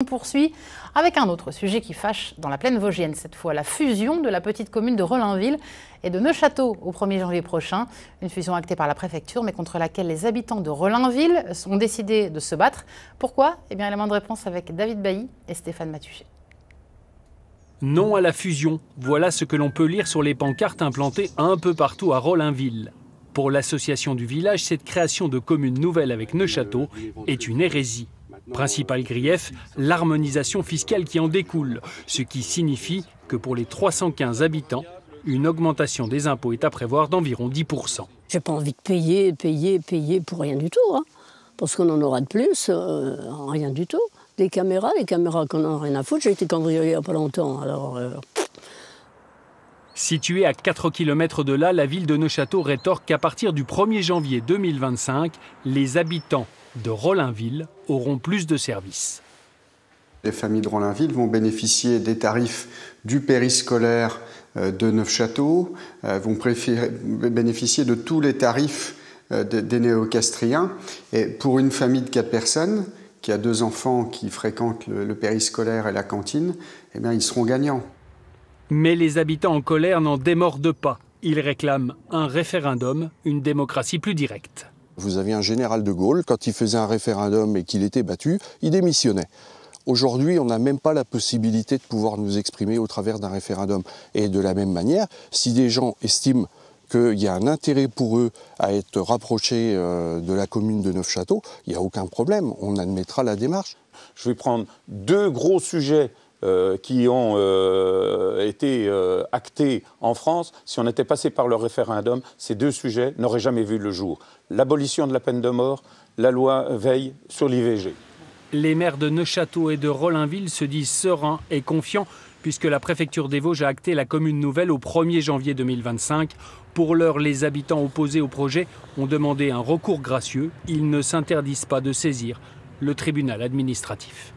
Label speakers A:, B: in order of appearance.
A: On poursuit avec un autre sujet qui fâche dans la plaine vosgienne, cette fois la fusion de la petite commune de Rollainville et de Neufchâteau au 1er janvier prochain. Une fusion actée par la préfecture mais contre laquelle les habitants de Rollainville ont décidé de se battre. Pourquoi? Eh bien, élément de réponse avec David Bailly et Stéphane Matuchet.
B: Non à la fusion, voilà ce que l'on peut lire sur les pancartes implantées un peu partout à Rollainville. Pour l'association du village, cette création de commune nouvelle avec Neufchâteau est une hérésie. Principal grief, l'harmonisation fiscale qui en découle, ce qui signifie que pour les 315 habitants, une augmentation des impôts est à prévoir d'environ 10%.
C: J'ai pas envie de payer pour rien du tout, hein, parce qu'on en aura de plus, rien du tout. Les caméras qu'on n'a rien à foutre, j'ai été cambriolée il n'y a pas longtemps, alors...
B: Située à 4 km de là, la ville de Neufchâteau rétorque qu'à partir du 1er janvier 2025, les habitants de Rollainville auront plus de services.
D: Les familles de Rollainville vont bénéficier des tarifs du périscolaire de Neufchâteau, vont bénéficier de tous les tarifs des néocastriens. Et pour une famille de 4 personnes, qui a 2 enfants qui fréquentent le périscolaire et la cantine, eh bien, ils seront gagnants.
B: Mais les habitants en colère n'en démordent pas. Ils réclament un référendum, une démocratie plus directe.
E: Vous aviez un général de Gaulle, quand il faisait un référendum et qu'il était battu, il démissionnait. Aujourd'hui, on n'a même pas la possibilité de pouvoir nous exprimer au travers d'un référendum. Et de la même manière, si des gens estiment qu'il y a un intérêt pour eux à être rapprochés de la commune de Neufchâteau, il n'y a aucun problème, on admettra la démarche.
F: Je vais prendre 2 gros sujets qui ont été actés en France. Si on était passé par le référendum, ces 2 sujets n'auraient jamais vu le jour. L'abolition de la peine de mort, la loi Veil sur l'IVG.
B: Les maires de Neufchâteau et de Rollainville se disent sereins et confiants puisque la préfecture des Vosges a acté la commune nouvelle au 1er janvier 2025. Pour l'heure, les habitants opposés au projet ont demandé un recours gracieux. Ils ne s'interdisent pas de saisir le tribunal administratif.